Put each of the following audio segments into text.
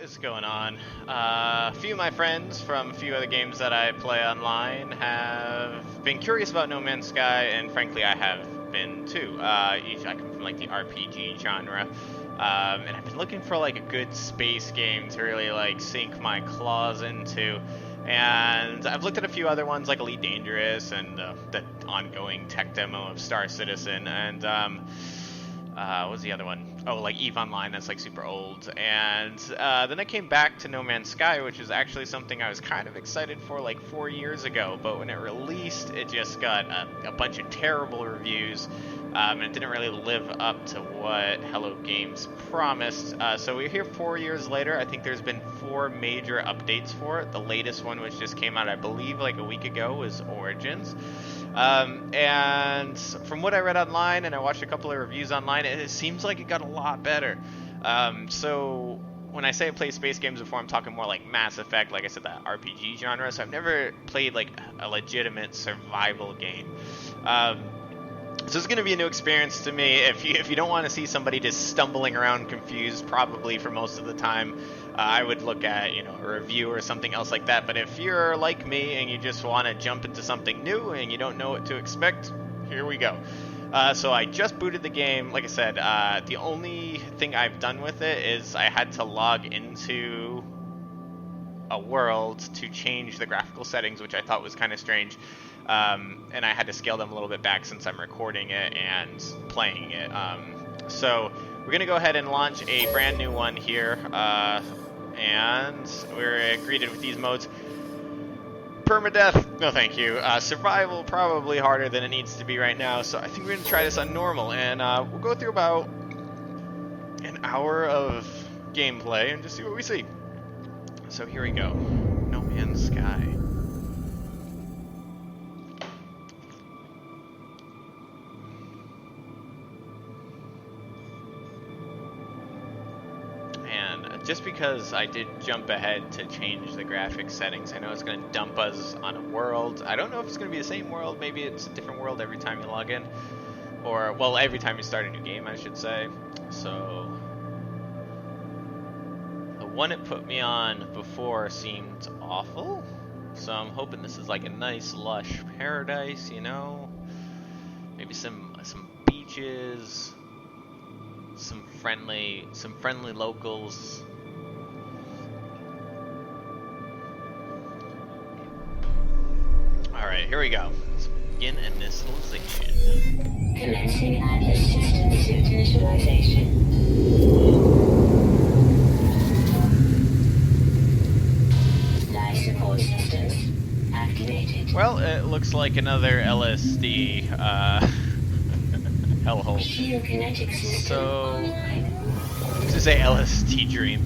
is going on? A few of my friends from a few other games that I play online have been curious about No Man's Sky, and frankly I have been too. I come from like the RPG genre, and I've been looking for like a good space game to really like sink my claws into. And I've looked at a few other ones like Elite Dangerous and the ongoing tech demo of Star Citizen, and what's the other one? Oh, like EVE Online, that's like super old. And then I came back to No Man's Sky, which is actually something I was kind of excited for like 4 years ago, but when it released, it just got a bunch of terrible reviews, and it didn't really live up to what Hello Games promised. So we're here 4 years later. I think there's been 4 major updates for it. The latest one, which just came out, I believe, like a week ago, was Origins. And from what I read online, and I watched a couple of reviews online, it seems like it got a lot better. So when I say I played space games before, I'm talking more like Mass Effect, like I said, that RPG genre. So I've never played like a legitimate survival game. So it's going to be a new experience to me. If you don't want to see somebody just stumbling around confused, probably for most of the time, I would look at, a review or something else like that. But if you're like me and you just want to jump into something new and you don't know what to expect, here we go. So I just booted the game. Like I said, the only thing I've done with it is I had to log into a world to change the graphical settings, which I thought was kind of strange. And I had to scale them a little bit back since I'm recording it and playing it. So we're going to go ahead and launch a brand new one here. And we're greeted with these modes. Permadeath, no thank you. Survival, probably harder than it needs to be right now. So I think we're going to try this on normal. And we'll go through about an hour of gameplay and just see what we see. So here we go. No Man's Sky. Just because I did jump ahead to change the graphic settings, I know it's going to dump us on a world. I don't know if it's going to be the same world. Maybe it's a different world every time you log in. Or, well, every time you start a new game, I should say. So, the one it put me on before seemed awful. So I'm hoping this is like a nice, lush paradise, Maybe some beaches. Some friendly locals. Alright, here we go. Let's begin initialization. Commencing Atlas system suit initialization. Life support systems activated. Well, it looks like another LSD, hellhole. So, this is a LSD dream.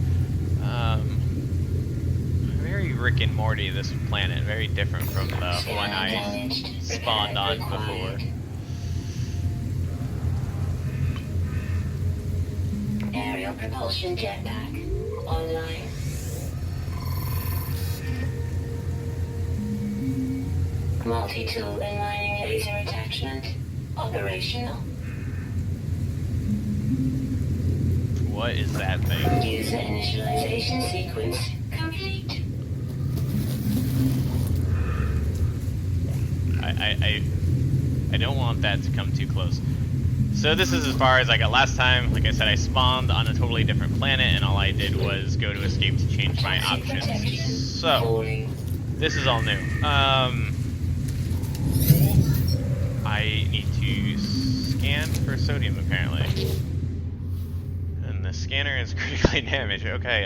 Very Rick and Morty, this planet. Very different from the one I spawned on before. Aerial propulsion jetpack online. Multi-tool and mining laser attachment operational. What is that thing? User initialization sequence complete. I don't want that to come too close. So this is as far as I got last time. Like I said, I spawned on a totally different planet, and all I did was go to escape to change my options. So this is all new. I need to scan for sodium apparently. And the scanner is critically damaged. Okay,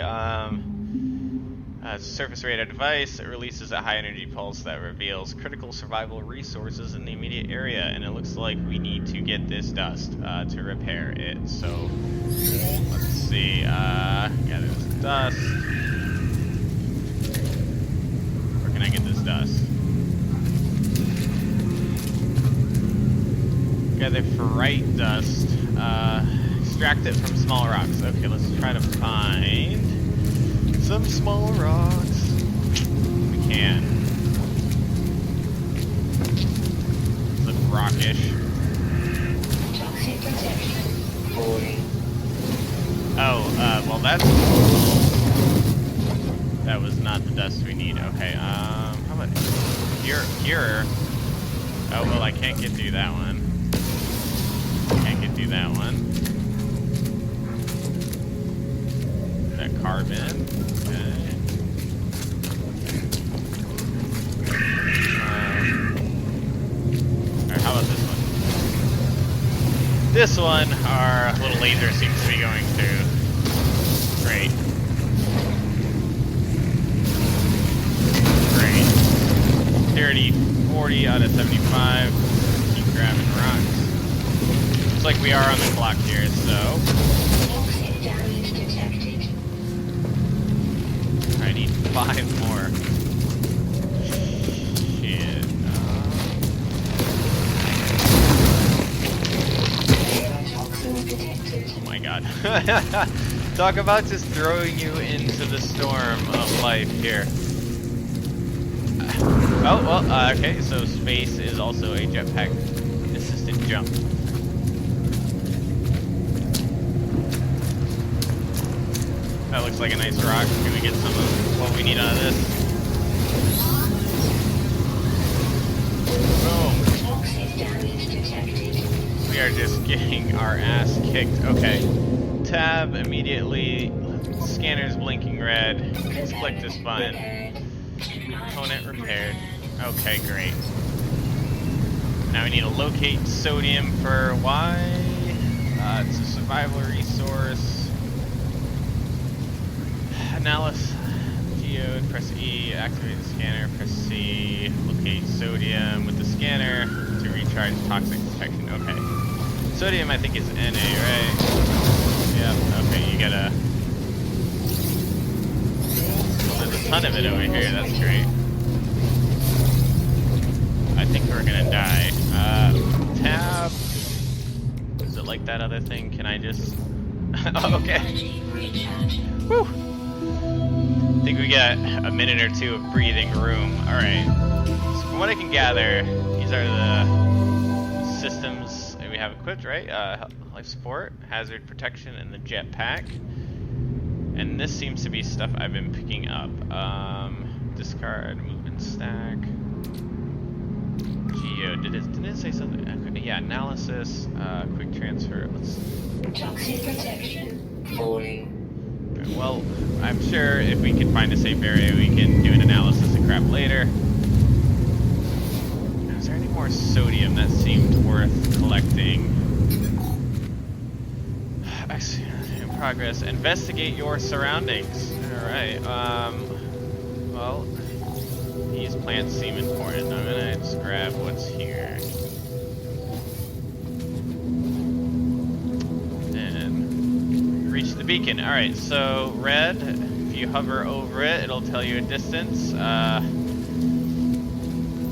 it's a surface radar device. It releases a high energy pulse that reveals critical survival resources in the immediate area, and it looks like we need to get this dust to repair it. So let's see. Gather this dust. Where can I get this dust? Gather ferrite dust. Extract it from small rocks. Okay, let's try to find some small rocks. We can. Look rockish. Toxic protection. Oh, well that's That was not the dust we need. Okay, how about here? Oh, well, I can't get through that one. Can't get through that one. That carbon. Okay. Alright, how about this one? This one, our little laser seems to be going through. Great. Great. 30, 40 out of 75. Keep grabbing rocks. Looks like we are on the clock here, so. Toxic damage detected. I need 5 more. Shit. Toxin detected. Oh my god. Talk about just throwing you into the storm of life here. Oh, well, okay, so space is also a jetpack assisted jump. That looks like a nice rock. Can we get some of what we need out of this? Boom. Toxic damage detected. We are just getting our ass kicked. Okay. Tab immediately. Scanner's blinking red. Let's click this button. Component repaired. Okay, great. Now we need to locate sodium for Y. It's a survival resource. Analysis. Geode. Press E. Activate the scanner. Press C. Locate sodium with the scanner to recharge toxic detection. Okay. Sodium, I think, is Na, right? Yep. Okay, you gotta. Well, there's a ton of it over here. That's great. I think we're gonna die. Tab. Is it like that other thing? Can I just? Oh, okay. Whew. I think we got a minute or two of breathing room. Alright. So from what I can gather, these are the systems that we have equipped, right? Life support, hazard protection, and the jetpack. And this seems to be stuff I've been picking up. Discard, movement stack. Geo, didn't it say something? Okay, yeah, analysis, quick transfer. Let's. Toxic protection. Falling. Well, I'm sure if we can find a safe area, we can do an analysis of crap later. Is there any more sodium that seemed worth collecting? In progress. Investigate your surroundings. Alright, well, these plants seem important. I'm gonna just grab what's here. Reach the beacon. Alright, so red, if you hover over it, it'll tell you a distance.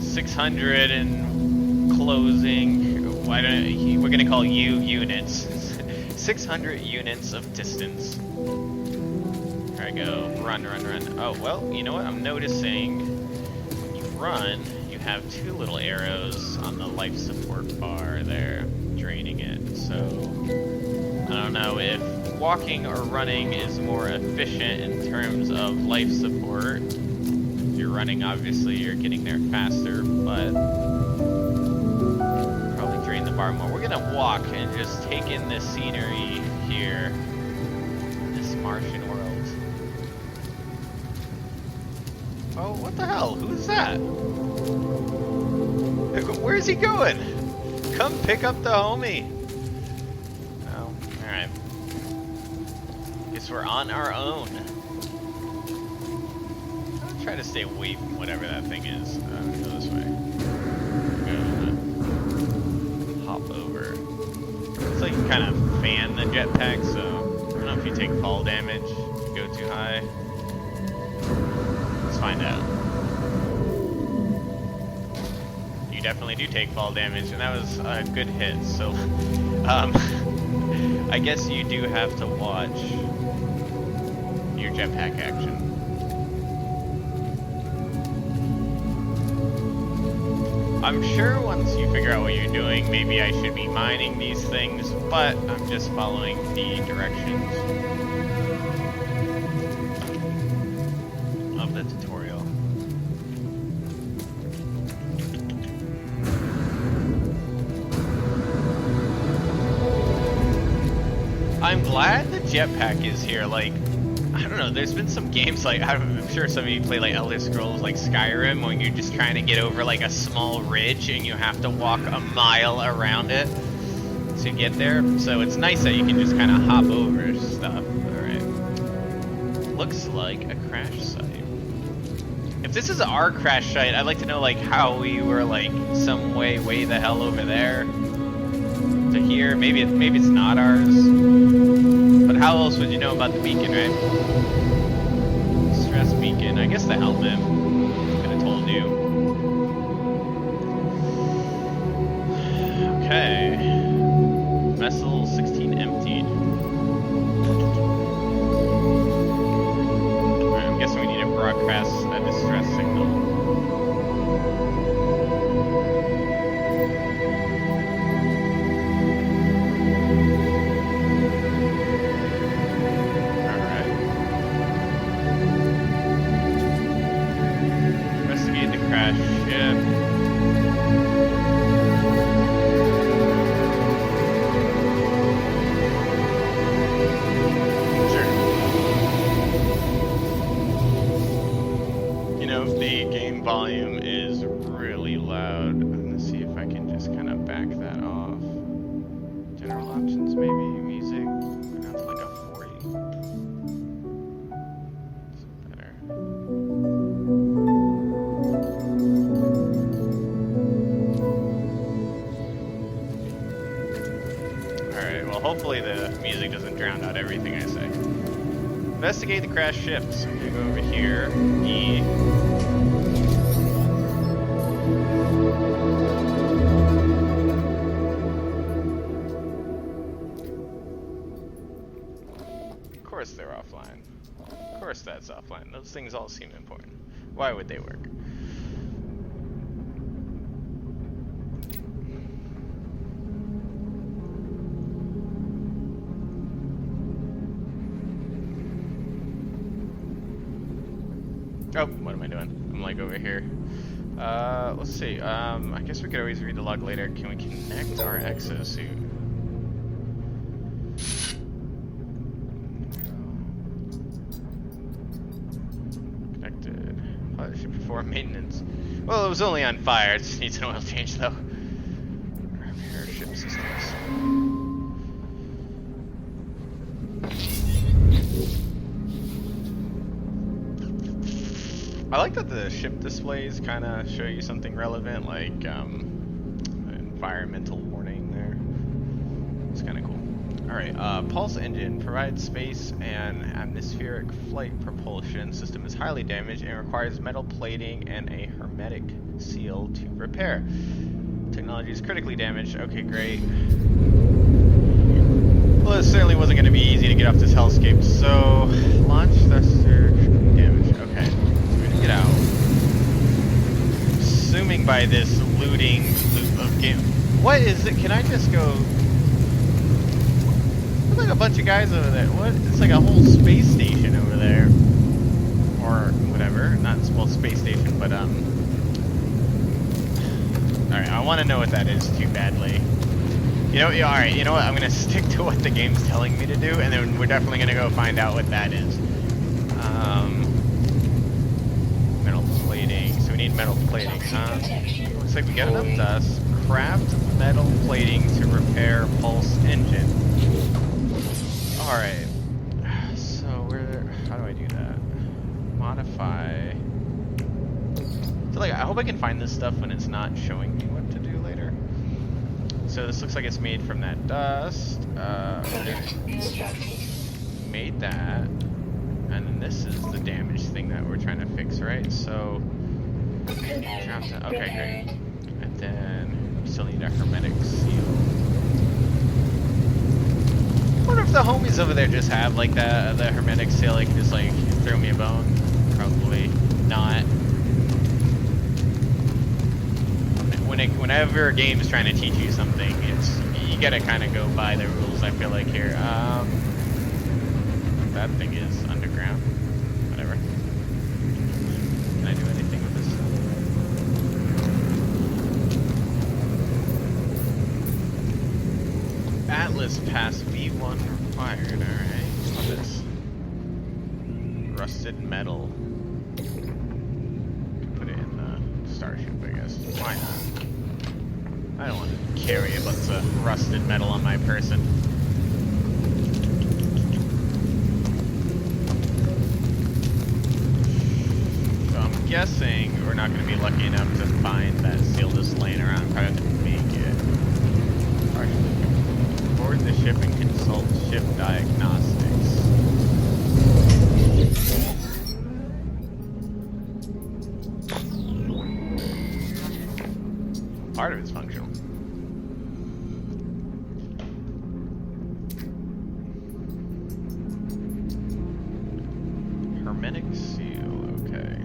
600 and closing. Why don't we're gonna call you units. 600 units of distance. There I go. Run, run, run. Oh, well, you know what? I'm noticing when you run, you have 2 little arrows on the life support bar there, draining it. So I don't know if walking or running is more efficient in terms of life support. If you're running, obviously you're getting there faster, but probably drain the bar more. We're gonna walk and just take in this scenery here, this Martian world. Oh, what the hell? Who's that? Where's he going? Come pick up the homie. Oh, alright. Guess we're on our own. I'll try to stay away from whatever that thing is. Go this way. Hop over. It's like you kind of fan the jetpack, so I don't know if you take fall damage if you go too high. Let's find out. You definitely do take fall damage, and that was a good hit, so I guess you do have to watch your jetpack action. I'm sure once you figure out what you're doing, maybe I should be mining these things, but I'm just following the directions. of the tutorial. I'm glad the jetpack is here. Like, I don't know, there's been some games like, I'm sure some of you play like Elder Scrolls like Skyrim when you're just trying to get over like a small ridge and you have to walk a mile around it to get there. So it's nice that you can just kind of hop over stuff. Alright. Looks like a crash site. If this is our crash site, I'd like to know like how we were like some way the hell over there to here. Maybe it's not ours. But how else would you know about the beacon, right? Stress beacon. I guess the helmet could have told you. Okay. Vessel 16 emptied. Alright, I'm guessing we need to broadcast a distress signal. Volume is really loud. I'm gonna see if I can just kind of back that off. General options, maybe music. Down to like a 40. It's better. All right. Well, hopefully the music doesn't drown out everything I say. Investigate the crashed ship. So I'm gonna go over here. E. Of course they're offline. Of course that's offline. Those things all seem important. Why would they work? Oh, what am I doing? I'm like over here. Let's see. I guess we could always read the log later. Can we connect our exosuit? Connected. Pilot should perform maintenance. Well, it was only on fire. It just needs an oil change, though. Repair ship systems. I like that the ship displays kind of show you something relevant, like environmental warning there. It's kind of cool. Alright, pulse engine provides space and atmospheric flight propulsion. System is highly damaged and requires metal plating and a hermetic seal to repair. Technology is critically damaged. Okay, great. Well, it certainly wasn't going to be easy to get off this hellscape. So, launch thruster damage. Okay. Get out. Assuming by this looting loop of game. What is it? Can I just go? There's like a bunch of guys over there. What? It's like a whole space station over there, or whatever. Not well, space station, but All right, I want to know what that is too badly. You know, yeah, all right. You know what? I'm gonna stick to what the game's telling me to do, and then we're definitely gonna go find out what that is. So we need metal plating, huh? Looks like we got enough dust. Craft metal plating to repair pulse engine. Alright. So how do I do that? Modify. So like, I hope I can find this stuff when it's not showing me what to do later. So this looks like it's made from that dust. Made that. And then this is the damage thing that we're trying to fix, right? So, drop that. Okay, great. And then we still need a hermetic seal. I wonder if the homies over there just have like the hermetic seal. They can just like throw me a bone. Probably not. Whenever a game is trying to teach you something, you gotta kind of go by the rules. I feel like here. That thing is underground. Whatever. one required, alright. What's this? Rusted metal. Put it in the starship, I guess. Why not? I don't want to carry a bunch of rusted metal on my person. So I'm guessing we're not going to be lucky enough to find that seal just laying around. I'm probably going to make it. Partially. Board the ship and consult ship diagnostics. Part of it's functional. Hermetic seal, okay.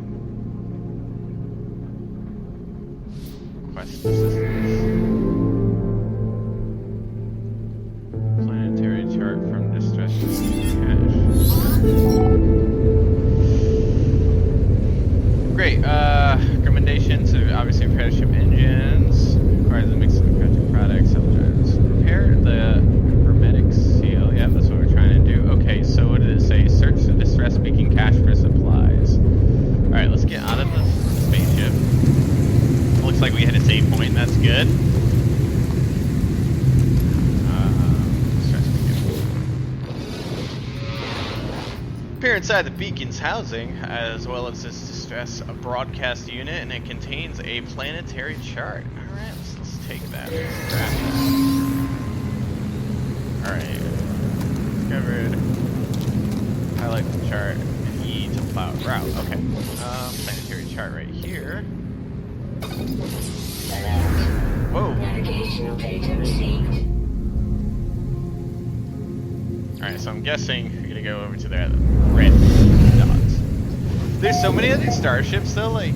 Quest assistance. Planetary chart from distress cache. Great, recommendations of obviously repair ship engines. Requires a mix of effective products, drives. Repair the hermetic seal. Yeah, that's what we're trying to do. Okay, so what did it say? Search the distress beacon cache for supplies. Alright, let's get out of the spaceship. Looks like we hit a save point, that's good. Distress beacon. Appear inside the beacon's housing, as well as its distress broadcast unit, and it contains a planetary chart. Alright, let's take that. Alright. Discovered. Highlight the chart and E to plow route. Okay. Planetary chart right here. Whoa. Navigational data received. Alright, so I'm guessing we're gonna go over to the red dots. There's so many other starships though, like,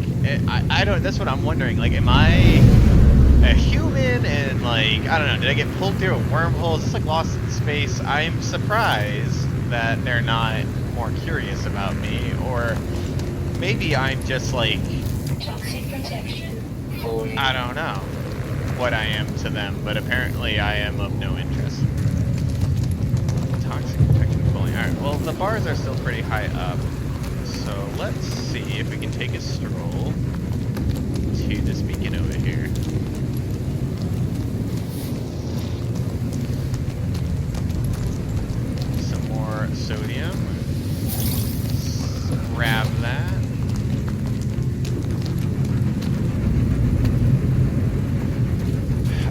I don't, that's what I'm wondering, like, am I a human and, like, I don't know, did I get pulled through a wormhole? Is this like Lost in Space? I'm surprised that they're not more curious about me, or maybe I'm just like, Toxic protection. Falling. I don't know what I am to them, but apparently I am of no interest. Toxic protection fully. Alright, well, the bars are still pretty high up, so let's see if we can take a stroll to this beacon over here. Some more sodium. Let's grab that.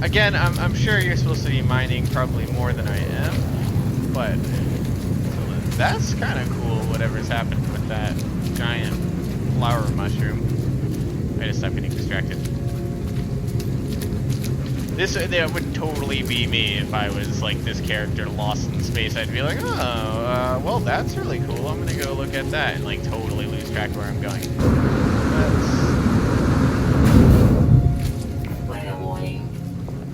Again, I'm sure you're supposed to be mining probably more than I am, but that's kind of cool, whatever's happened with that giant flower mushroom. I just stopped getting distracted. That would totally be me if I was like this character lost in space. I'd be like, oh, well, that's really cool. I'm gonna go look at that and like totally lose track of where I'm going. Weather warning.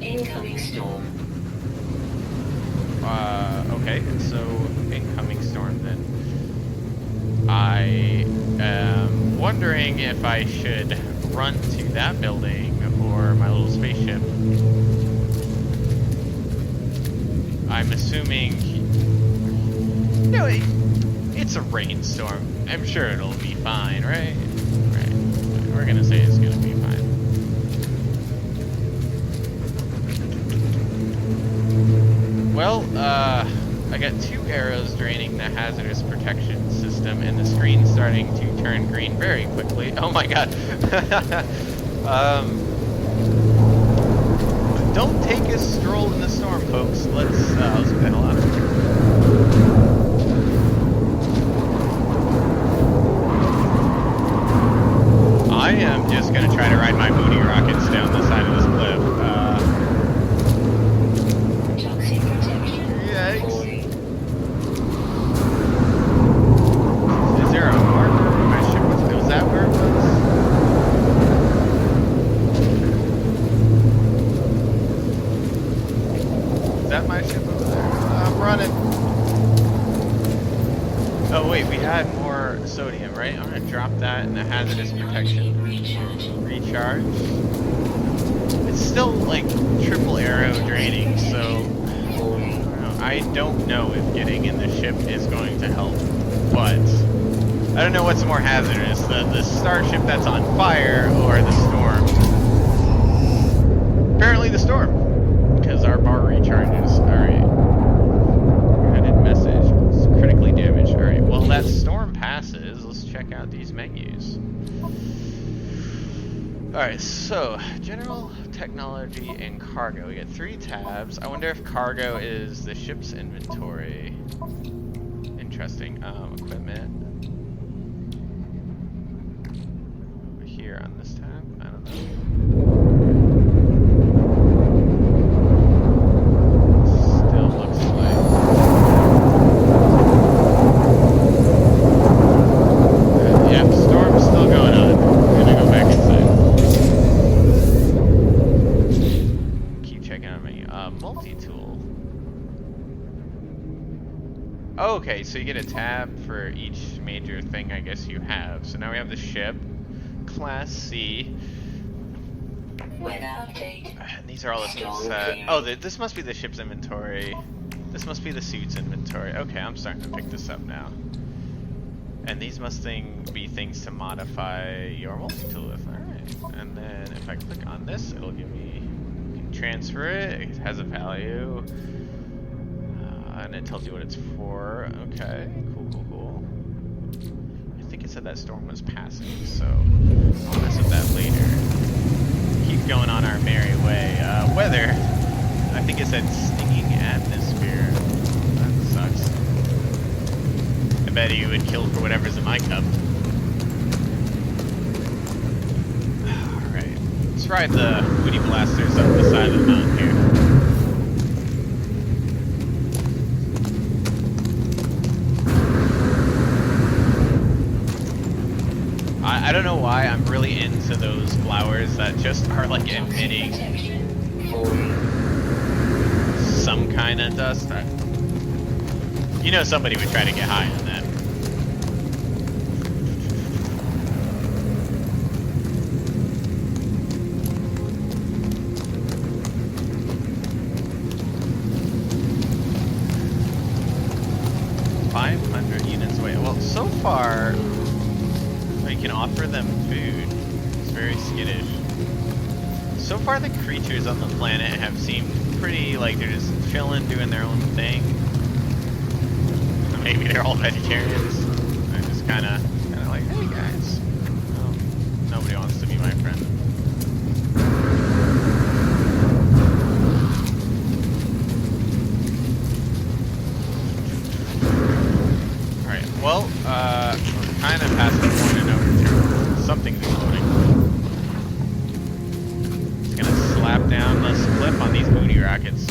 Incoming storm. Okay, so incoming storm then. I am wondering if I should run to that building or my little spaceship. I'm assuming, you know, it's a rainstorm. I'm sure it'll be fine, right? Right. We're gonna say it's gonna be fine. Well, I got 2 arrows draining the hazardous protection system, and the screen's starting to turn green very quickly. Oh my god. Don't take a stroll in the storm, folks. Let's get the hell out of here. I am just gonna try to ride my booty rockets down the side of this cliff. Toxic protection. Yikes. Falling. Is there a marker where my ship was? Was that where it was? Is that my ship over there? I'm running. Oh wait, we had more sodium, right? I'm gonna drop that in the hazardous protection. Recharge. It's still like triple arrow draining, so I don't know if getting in the ship is going to help, but I don't know what's more hazardous, the starship that's on fire or the storm. Apparently the storm, because our bar recharges. Alright. Credit message. It's critically damaged. Alright, well that storm passes. Let's check out these menus. Alright, so general technology and cargo. We get 3 tabs. I wonder if cargo is the ship's inventory. Interesting. Equipment. Over here on this tab. I don't know. Still looks like. Yeah, storm's still going on. I'm gonna go back inside. Multi-tool. Oh, okay, so you get a tab for each major thing I guess you have. So now we have the ship, Class C. Weather update. And these are all the things that... Oh, this must be the ship's inventory. This must be the suit's inventory. Okay, I'm starting to pick this up now. And these must be things to modify your multi-tool with. Alright. And then if I click on this, it'll give me... transfer it. It has a value, and it tells you what it's for. Okay, cool. I think it said that storm was passing, so I'll mess with that later. Keep going on our merry way. Weather. I think it said stinging atmosphere. That sucks. I bet you would kill for whatever's in my cup. Let's ride the Woody Blasters up the side of the mountain here. I don't know why I'm really into those flowers that just are like emitting some kind of dust. You know somebody would try to get high on that. 500 units away. Well, so far, I can offer them food. It's very skittish. So far, the creatures on the planet have seemed pretty, like, they're just chilling, doing their own thing. Maybe they're all vegetarians. They're just kind of like, hey guys. Oh, nobody wants to be my friend. Well, we're kind of past the point of no return. Something's exploding. It's gonna slap down this clip on these booty rockets.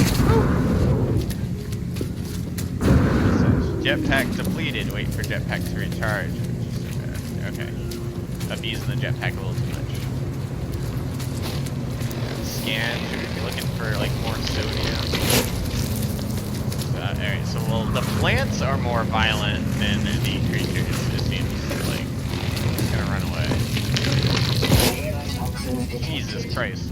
Jetpack depleted. Wait for jetpack to recharge. Okay. Abusing the jetpack a little too much. Scan. Should we be looking for like more sodium? Alright, so well, the plants are more violent than the creatures. It seems like it's gonna run away. Jesus Christ.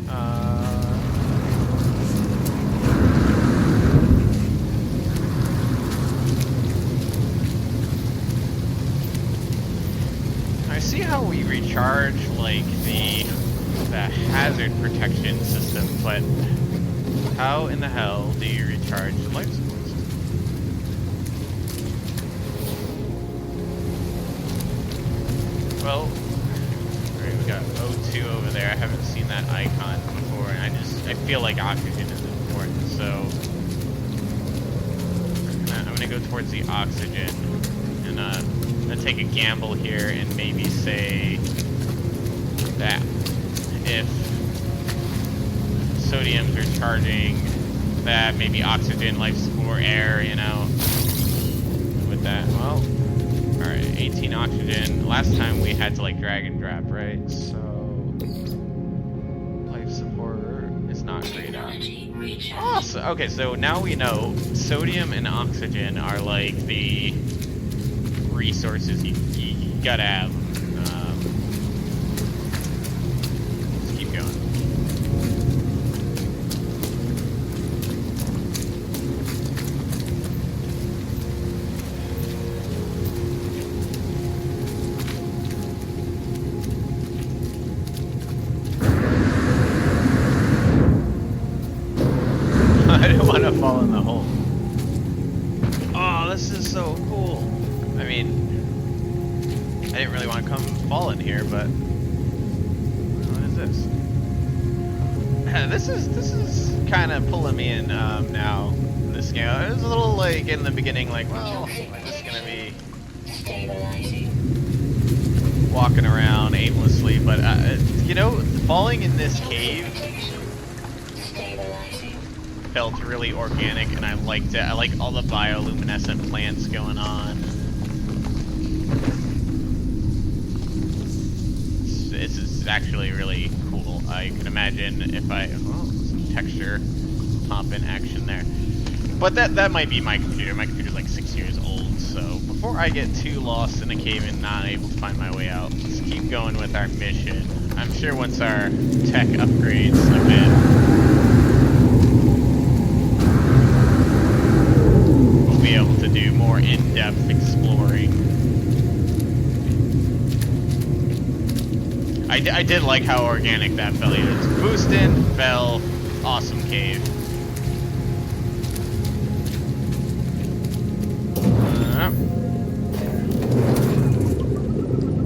I see how we recharge like the hazard protection system, but how in the hell do you recharge the life support? Well, alright, we got O2 over there. I haven't seen that icon before, and I feel like oxygen is important, so I'm gonna go towards the oxygen, and I'm gonna take a gamble here and maybe say that if sodium's recharging, that maybe oxygen, life support, air, you know, with that. Well. Alright, 18 oxygen. Last time we had to like drag and drop, right? So life support is not great on. Awesome. Okay, so now we know sodium and oxygen are like the resources you gotta have. Let's keep going. this is so cool. I mean, I didn't really want to come fall in here, but what is this? This is kind of pulling me in now. This game, it was a little like in the beginning, like, well, I'm just gonna be walking around aimlessly, but you know, falling in this cave felt really organic, and I liked it. I like all the bioluminescent plants going on. This is actually really cool. I can imagine if I some texture pop in action there. But that might be my computer. My computer's like 6 years old, so before I get too lost in a cave and not able to find my way out, let's keep going with our mission. I'm sure once our tech upgrades a bit, we'll be able to do more in-depth exploring. I did like how organic that felt. It's boost in, fell, awesome cave.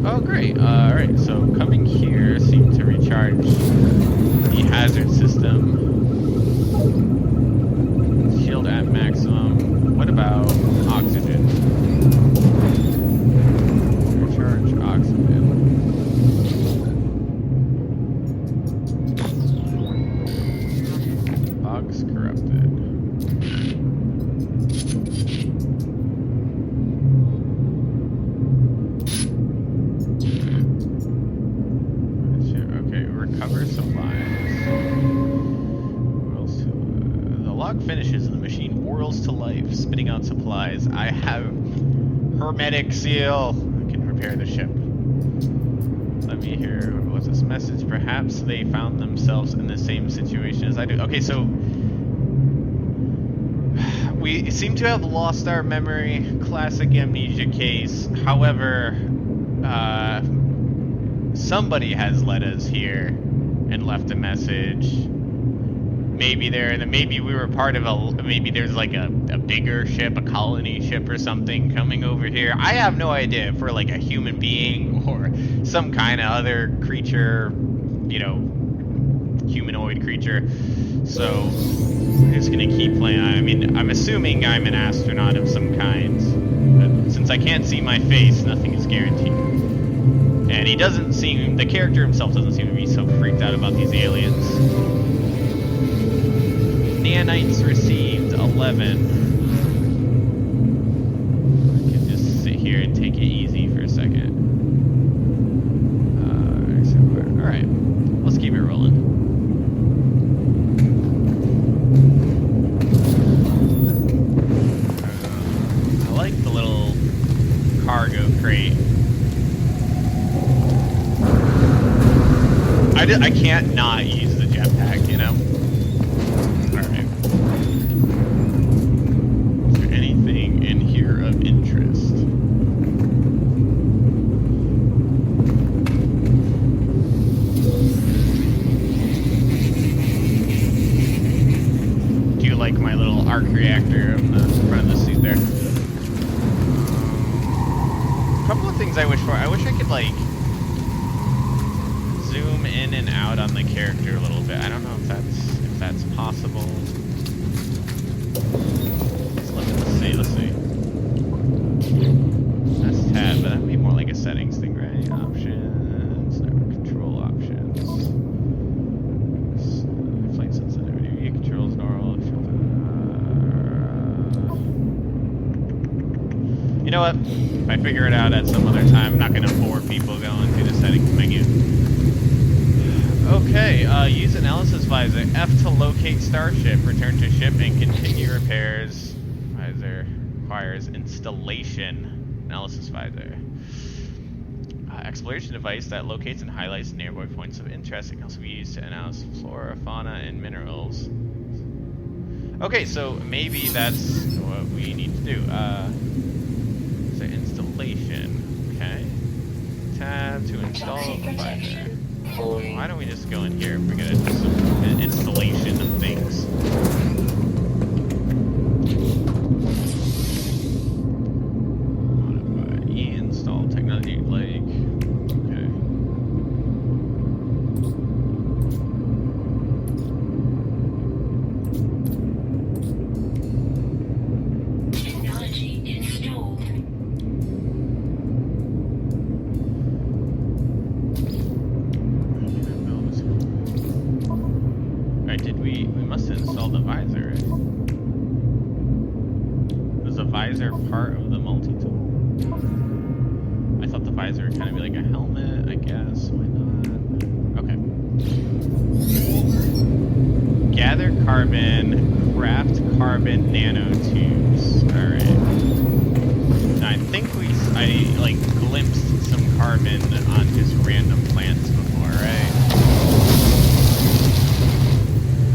Oh, great. Alright, so coming here seemed to recharge the hazard system. Shield at maximum. What about oxygen? Recharge oxygen. Bugs corrupted. Recover supplies. The log finishes and the machine whirls to life, spitting out supplies. I have hermetic seal. I can repair the ship. Let me hear. What's this message? Perhaps they found themselves in the same situation as I do. Okay, so we seem to have lost our memory. Classic amnesia case. However, somebody has led us here and left a message. Maybe maybe we were part of maybe there's like a bigger ship, a colony ship or something coming over here. I have no idea if we're like a human being or some kind of other creature, you know, humanoid creature. So we're just gonna keep playing. I mean, I'm assuming I'm an astronaut of some kind, but since I can't see my face, nothing is guaranteed. And he doesn't seem, the character himself doesn't seem to be so freaked out about these aliens. Nanites received 11. I can just sit here and take it easy for a second. Alright, let's keep it rolling. I like the little cargo crate. I can't not use the jetpack, you know? Alright. Is there anything in here of interest? Do you like my little arc reactor on the front of the suit there? A couple of things I wish for. I wish I could, like, zoom in and out on the character a little bit. I don't know if that's possible. Let's see. That's tab, but that would be more like a settings thing, right? Options, control options. Flight sensitivity, view controls, normal. You know what? If I figure it out at some other time, I'm not going to bore people going through the settings menu. Okay, use analysis visor. F to locate starship. Return to ship and continue repairs. Visor requires installation. Analysis visor. Exploration device that locates and highlights nearby points of interest. It can also be used to analyze flora, fauna, and minerals. Okay, so maybe that's what we need to do. So installation. Okay. Tab to install the visor. Why don't we just go in here if we're gonna do some installation of things? multi-tool. I thought the visor would kind of be like a helmet, I guess. Why not? Okay. Gather carbon, craft carbon nanotubes. Alright. I think I like glimpsed some carbon on just random plants before, right?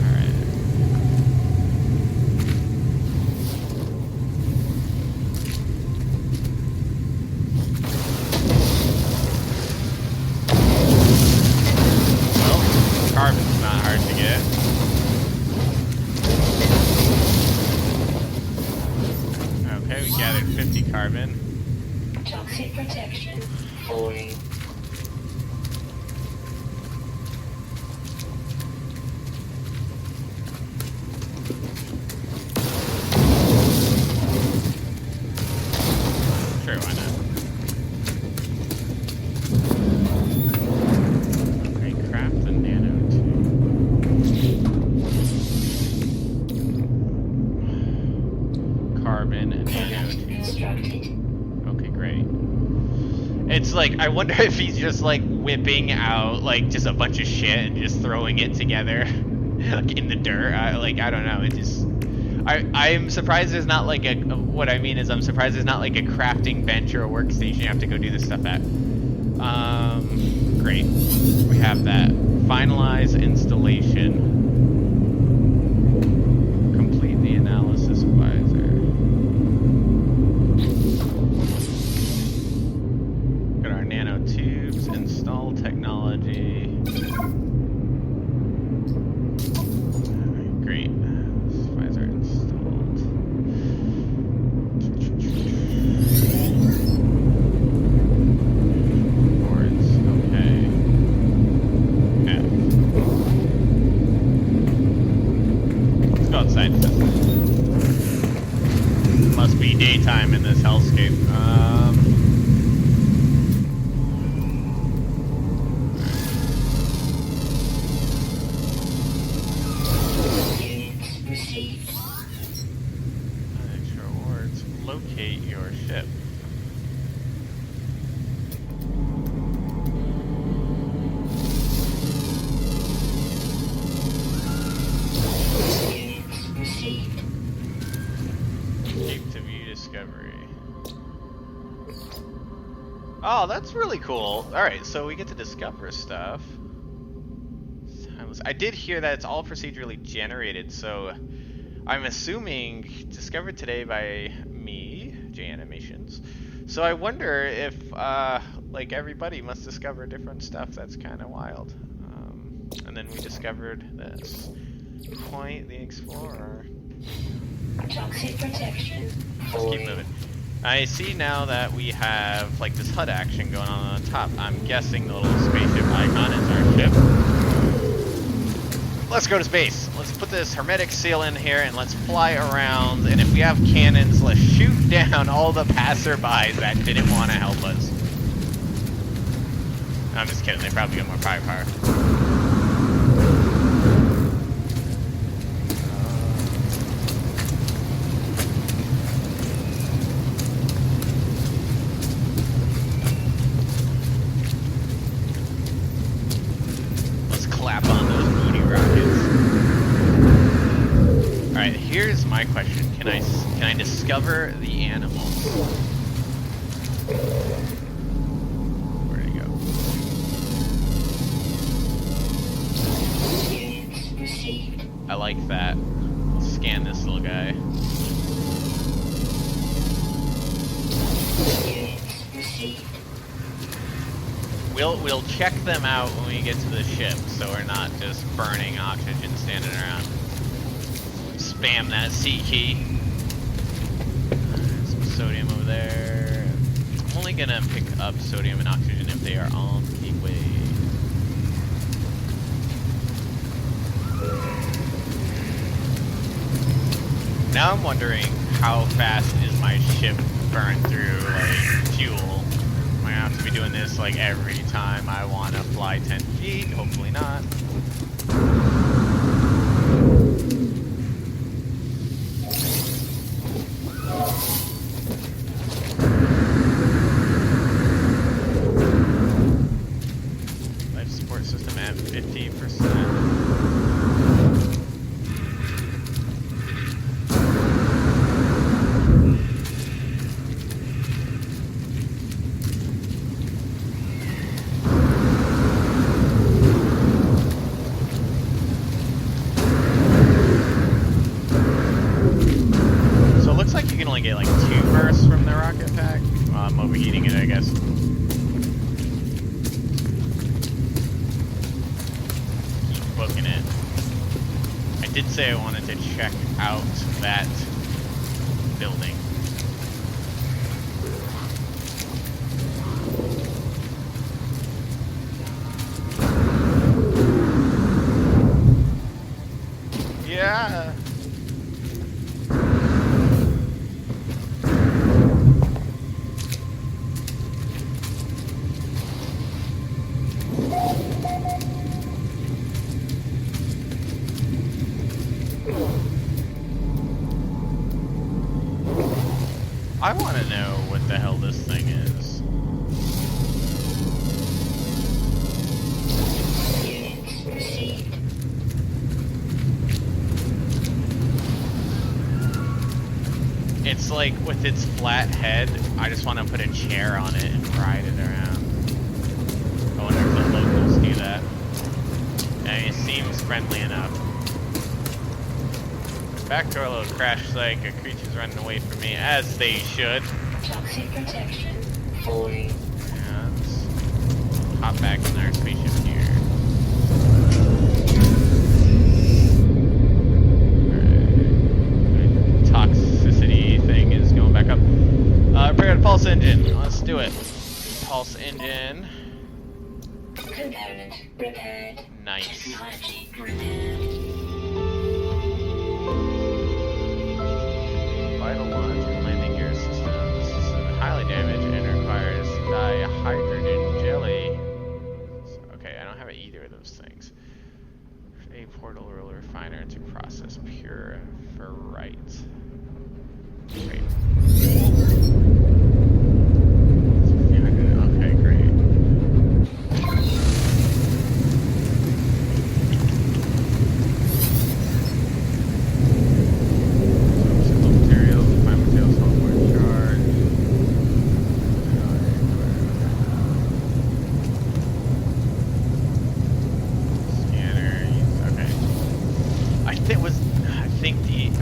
Alright. Well, carbon's not hard to get. Okay, we gathered 50 carbon. Toxic protection falling. Sure, why not? Okay, craft the nanotube. Carbon and nanotube. Constructed. Okay, great. It's like, I wonder if he's just like whipping out like just a bunch of shit and just throwing it together like in the dirt. I don't know. It just, I'm surprised there's not like what I mean is I'm surprised there's not like a crafting bench or a workstation you have to go do this stuff at. Great. We have that. Finalize installation. Complete the analysis visor. Got our nanotubes, install technology. Alright, great. Visor installed. Boards, okay. F. Let's go outside and test it. Must be daytime in this hellscape. Units received. Extra rewards. Locate your ship. Units received. Escape to view discovery. Oh, that's really cool. Alright, so we get to discover stuff. I did hear that it's all procedurally generated, so I'm assuming discovered today by me, J Animations. So I wonder if, like, everybody must discover different stuff. That's kind of wild. And then we discovered this. Point the Explorer. Toxic protection Let's keep falling. moving. I see now that we have, like, this HUD action going on the top. I'm guessing the little spaceship icon is our ship. Let's go to space. Let's put this hermetic seal in here and let's fly around. And if we have cannons, let's shoot down all the passerbys that didn't want to help us. I'm just kidding. They probably got more firepower. Let's clap on those booty rockets. Alright, here's my question. Can I discover the animals? Where'd he go? Units received. I like that. Let's scan this little guy. Units received. We'll check them out when we get to the ship, so we're not just burning oxygen standing around. Spam that C key. Some sodium over there. I'm only gonna pick up sodium and oxygen if they are on the way. Now I'm wondering how fast is my ship burn through like fuel. Am I gonna have to be doing this like every time I want to fly 10 feet? Hopefully not. say I wanted to check out that building. Yeah. I want to know what the hell this thing is. Units received. It's like with its flat head, I just want to put a chair on it and ride it around. I wonder if the locals do that. I mean, it seems friendly enough. Back to our little crash site. A creature's running away from me, as they should. Toxic protection falling. Yeah, let's hop back in our spaceship here. Alright. Toxicity thing is going back up. Repair the pulse engine. Let's do it. Pulse engine. Component repaired. Nice. Technology repaired. Vital launch and landing gear systems. System highly damaged and requires dihydrogen jelly. Okay, I don't have either of those things. A portal roller refiner to process pure ferrite. Great. Okay, great.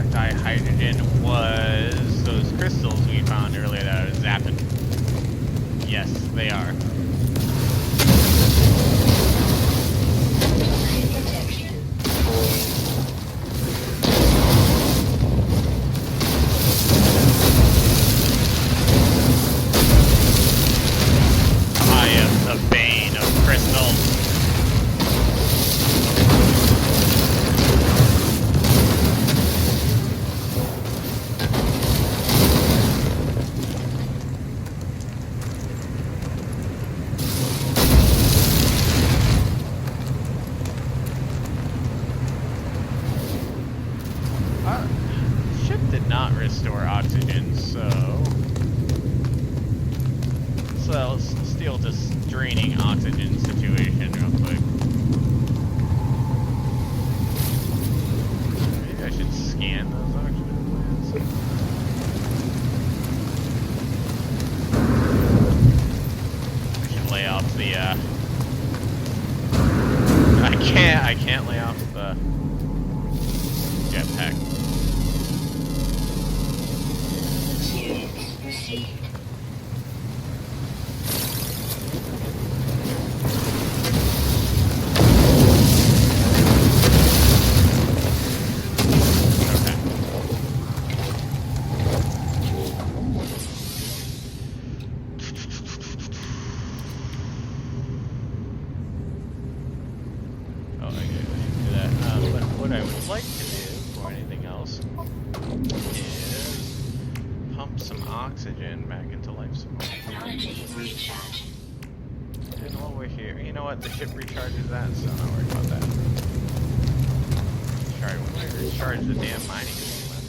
Dihydrogen was those crystals we found earlier that I was zapping. Yes, they are. Toxic protection falling. I am the bane of crystals. Ship did not restore oxygen, so let's deal with this draining oxygen situation real quick. Maybe I should scan those oxygen plants. I should lay off the I can't lay off the jetpack. Units received. What I would like to do, before anything else, is pump some oxygen back into life support. Technology recharge. And while we're here, you know what? The ship recharges that, so I'm not worried about that. Sorry, when I recharge the damn mining equipment.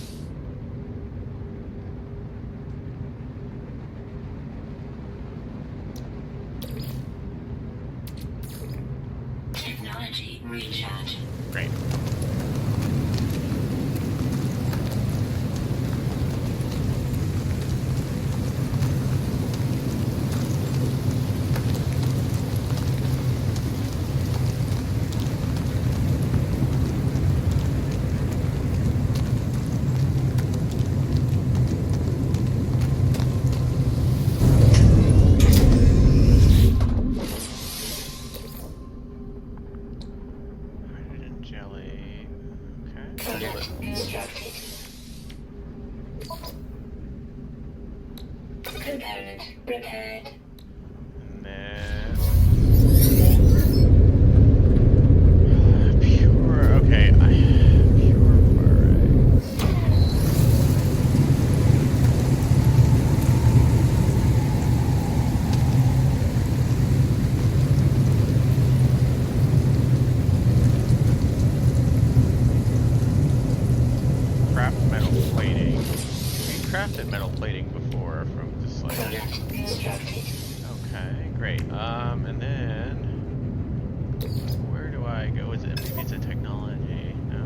Technology recharge. Great. Hydrogen jelly. component repaired. And then pure. Okay, pure fire. Craft metal plating. We crafted metal plating before from just like. Product constructed. Okay, great. And then where do I go? Is it maybe it's a technology? No.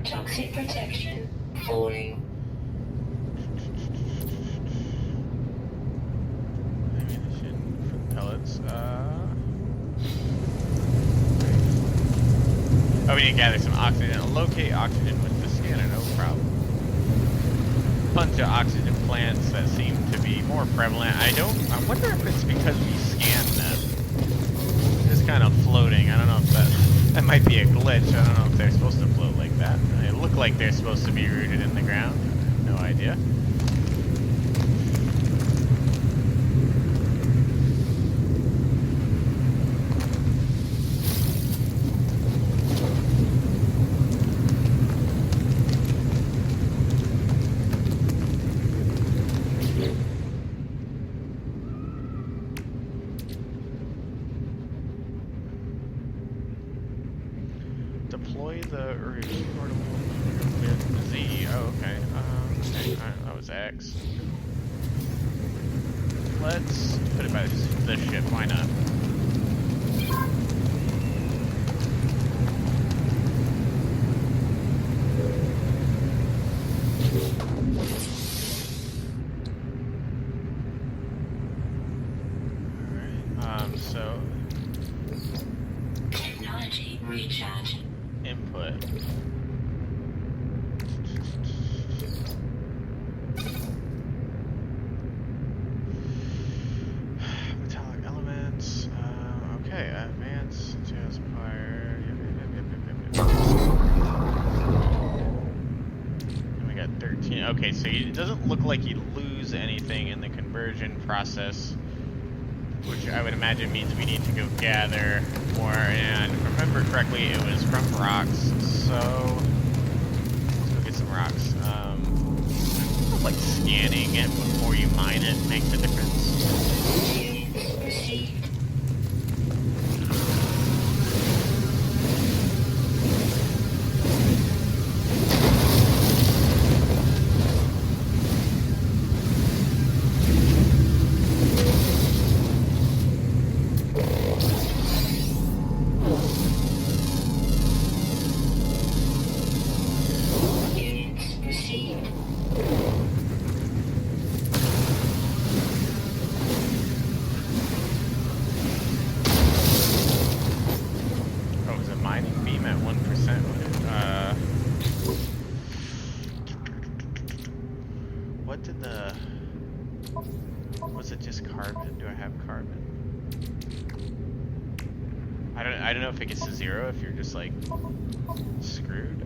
Toxic protection falling. Ammunition for the pellets. Oh, we need to gather some oxygen. Locate oxygen with the scanner, no problem. Bunch of oxygen plants that seem to be more prevalent. I wonder if it's because we scanned them. Just kind of floating. I don't know if that might be a glitch. I don't know if they're supposed to float like that. They look like they're supposed to be rooted in the ground. No idea. Deploy the portable with Z. Oh, okay. Okay. That was X. Let's put it by the ship. Why not? All right. So Technology recharge. input. Metallic elements. Okay, advanced just fire. And we got 13. Okay, so it doesn't look like you lose anything in the conversion process, which I would imagine means we need to go gather more. And if I remember correctly, it was from rocks. So let's go get some rocks. Like scanning it before you mine it makes a difference. Units received. Units received. Oh, is it mining beam at 1%? What did the... Was it just carbon? Do I have carbon? I don't know if it gets to 0 if you're just like screwed.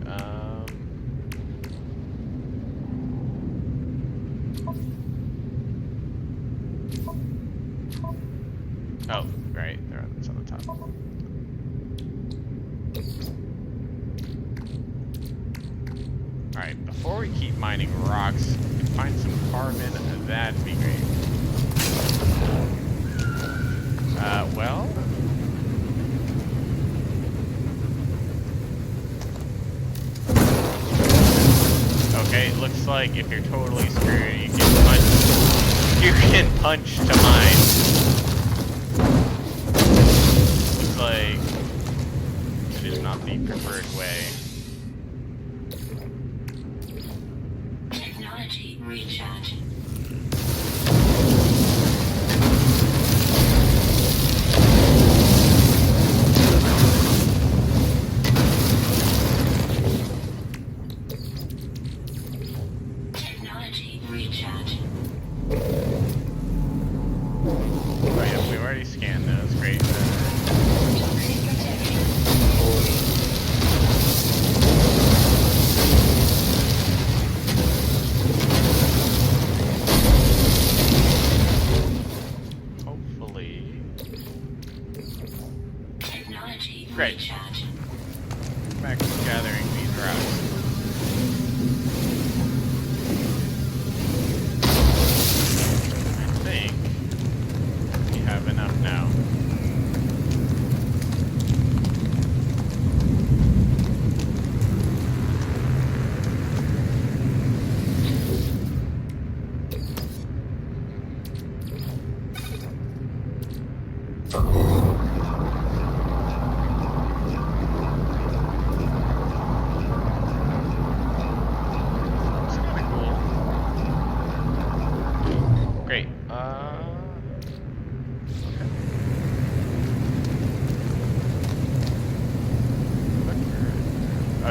Oh, right, it's on the top. Alright, before we keep mining rocks, if we can find some carbon, that'd be great. Well... Okay, it looks like if you're totally screwed, you can punch to mine. Looks like it is not the preferred way. Technology recharge. Technology recharge. Oh yeah, we've already scanned those, great. Toxic protection falling.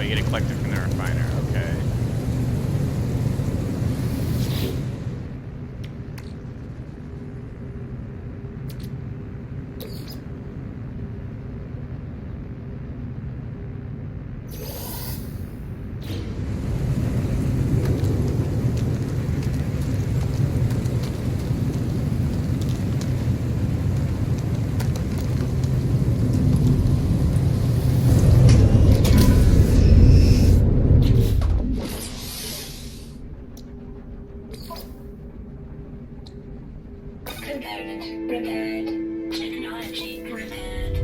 you get it collected from the refiner. Okay. Component repaired. Technology repaired.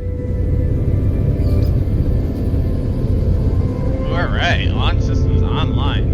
Alright, launch systems online.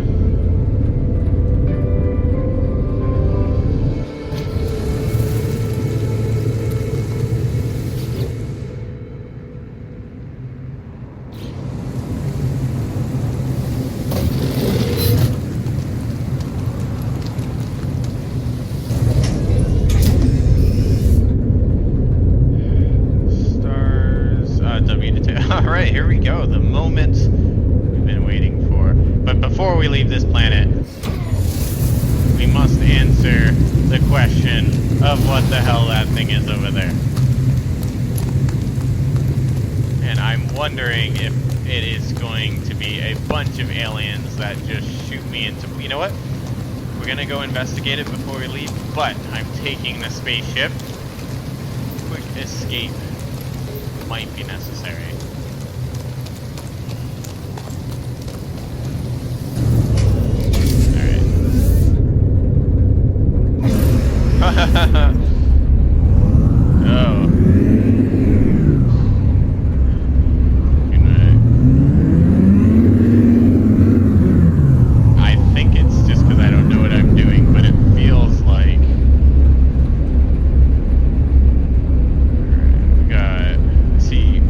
Alright, here we go. The moment we've been waiting for. But before we leave this planet, we must answer the question of what the hell that thing is over there. And I'm wondering if it is going to be a bunch of aliens that just shoot me into... You know what? We're gonna go investigate it before we leave, but I'm taking the spaceship. Quick escape might be necessary. Oh. Good night. I think it's just because I don't know what I'm doing, but it feels like... We got... See...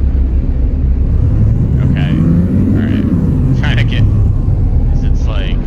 Okay. Alright. I'm trying to get... Because it's like...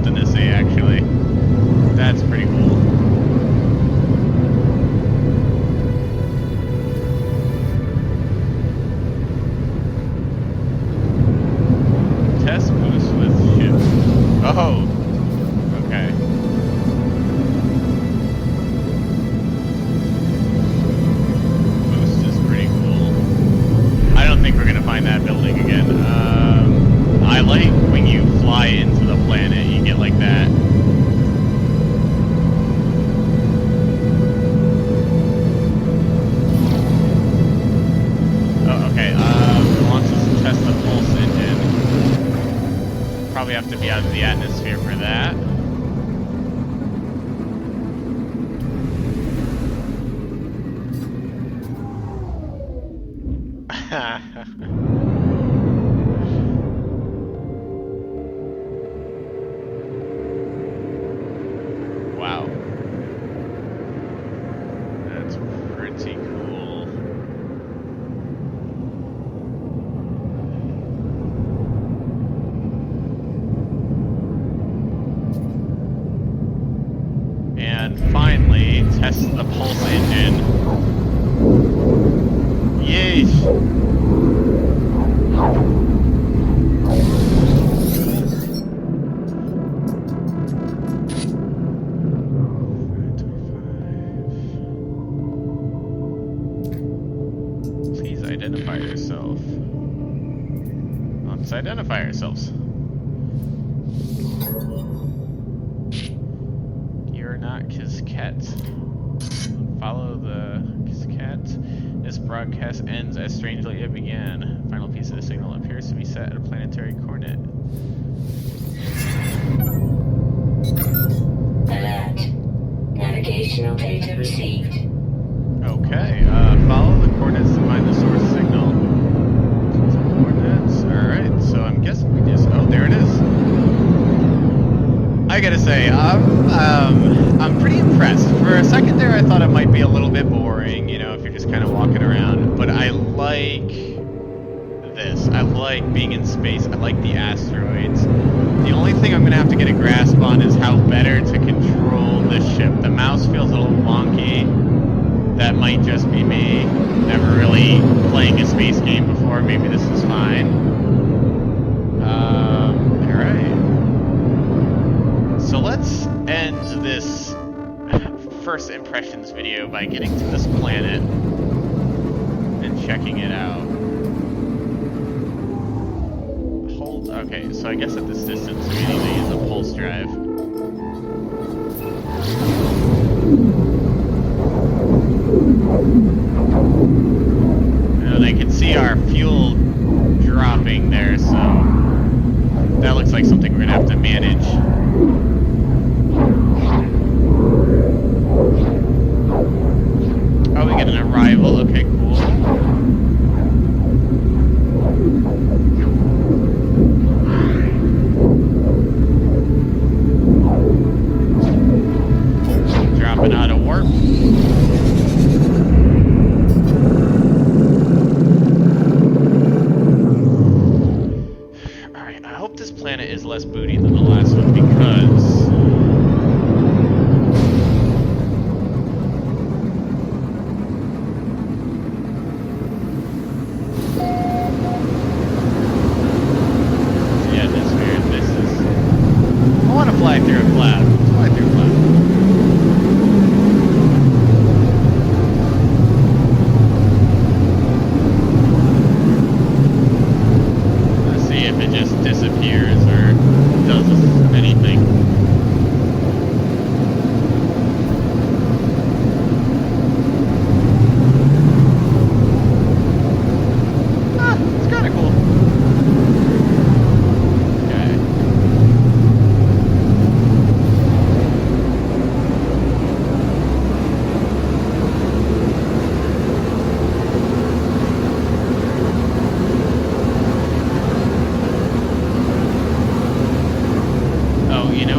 interesting to see, actually. That's pretty cool. Test boost with ship. Oh! Okay. Boost is pretty cool. I don't think we're gonna find that building again. I like when you fly into the planet, you get like that. Oh, okay. Launch us to test the pulse engine. Probably have to be out of the atmosphere for that. Wow. That's pretty cool. And finally, test the pulse engine. Yeesh! Please identify yourself. Let's identify ourselves. You're not Kizket. Follow the Kizket. This broadcast ends as strangely it began. Final piece of the signal appears to be set at a planetary coordinate. Alert. Navigational data received. Okay, follow the coordinates to find the source signal. Coordinates, alright, so I'm guessing we just, oh, there it is. I gotta say, I'm pretty impressed. For a second there, I thought it might be a little bit boring, you know, if you're just kind of walking around, but I like this. I like being in space. I like the asteroids. The only thing I'm gonna have to get a grasp on is how better to control the ship. The mouse feels a little wonky. That might just be me. Never really playing a space game before. Maybe this is fine. Alright. So let's end this first impressions video by getting to this planet and checking it out. Okay, so I guess at this distance we need to use a pulse drive. And I can see our fuel dropping there, so that looks like something we're gonna have to manage. Oh, we get an arrival. Okay, cool. Dropping out of warp. Alright, I hope this planet is less booty than the last one because I want to fly through a cloud. Let's fly through a cloud. Let's see if it just disappears or does anything. Ah, it's kind of cool. Okay. Oh, you know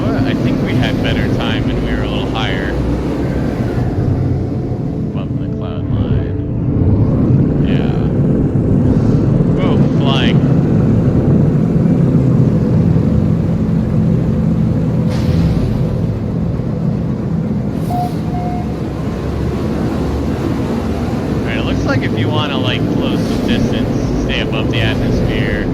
up the atmosphere.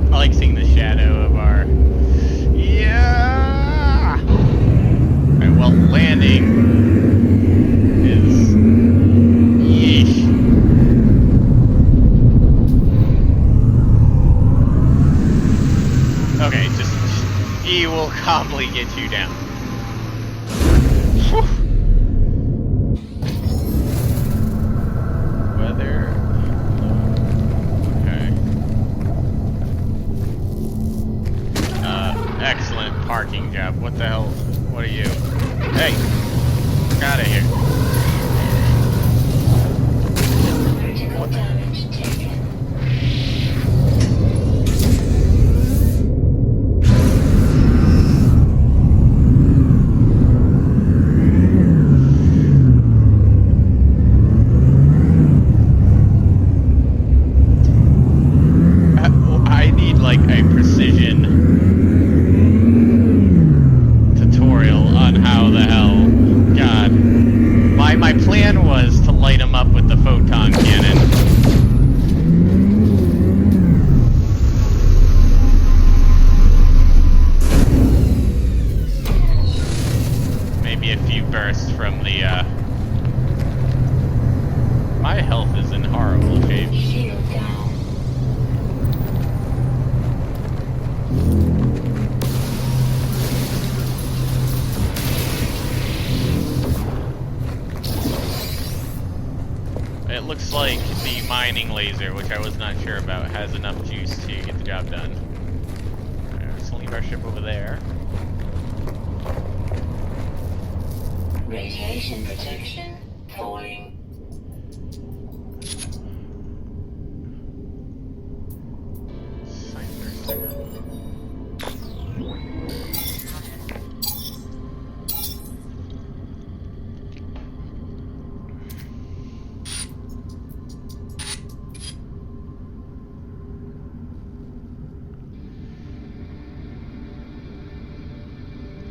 I like seeing the shadow of our... Yeah! Alright, well, landing is... Yeesh. Okay, just... E will calmly get you down. Whew. Weather... Okay. Excellent parking job. What the hell? What are you? Hey! Get out of here. Critical damage taken. I need like a precision tutorial on how the hell. God. My plan was to light him up with the photon cannon. Maybe a few bursts from the My health is in horrible shape. Shield down. It looks like the mining laser, which I was not sure about, has enough juice to get the job done. Alright, let's leave our ship over there. Radiation protection falling.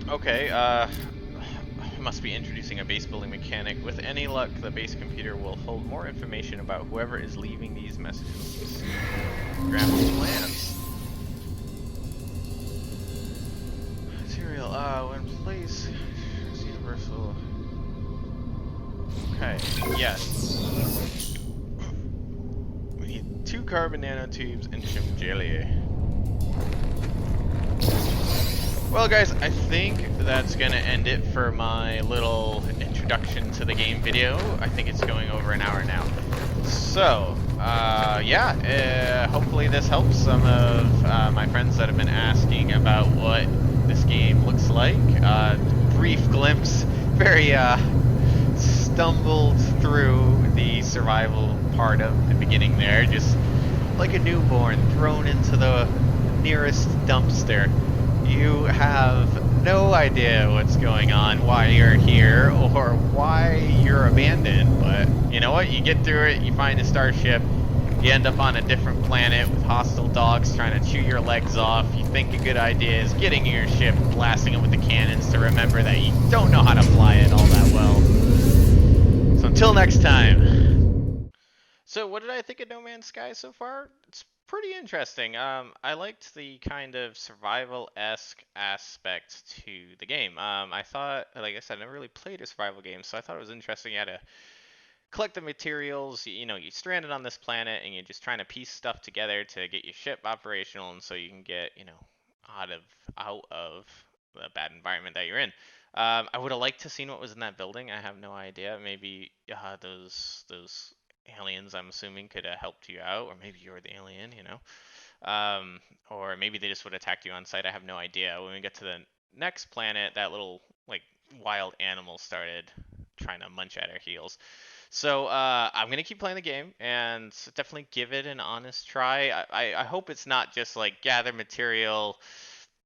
Okay, must be introducing a base building mechanic. With any luck, the base computer will hold more information about whoever is leaving these messages. Grandma's plans. Material, when placed, it's universal. Okay, yes. We need 2 carbon nanotubes and ship jelly. Well guys, I think that's gonna end it for my little introduction to the game video. I think it's going over an hour now. So, yeah, hopefully this helps some of my friends that have been asking about what this game looks like. Brief glimpse, very stumbled through the survival part of the beginning there, just like a newborn thrown into the nearest dumpster. You have no idea what's going on, why you're here, or why you're abandoned, but you know what? You get through it, you find a starship, you end up on a different planet with hostile dogs trying to chew your legs off. You think a good idea is getting in your ship, blasting it with the cannons to remember that you don't know how to fly it all that well. So until next time. So what did I think of No Man's Sky so far? It's pretty interesting. I liked the kind of survival-esque aspect to the game. I thought, like I said, I never really played a survival game, so I thought it was interesting. You had to collect the materials. You know, you're stranded on this planet, and you're just trying to piece stuff together to get your ship operational, and so you can get, you know, out of the bad environment that you're in. I would have liked to seen what was in that building. I have no idea. Maybe those aliens, I'm assuming, could have helped you out, or maybe you're the alien, you know. Or maybe they just would attack you on sight. I have no idea. When we get to the next planet, that little like wild animal started trying to munch at our heels. So I'm gonna keep playing the game and definitely give it an honest try. I hope it's not just like gather material,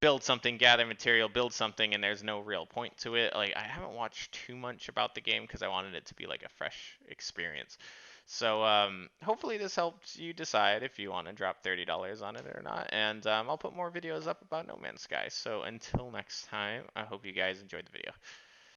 build something, gather material, build something, and there's no real point to it. Like I haven't watched too much about the game because I wanted it to be like a fresh experience. So hopefully this helped you decide if you want to drop $30 on it or not. And I'll put more videos up about No Man's Sky. So until next time, I hope you guys enjoyed the video.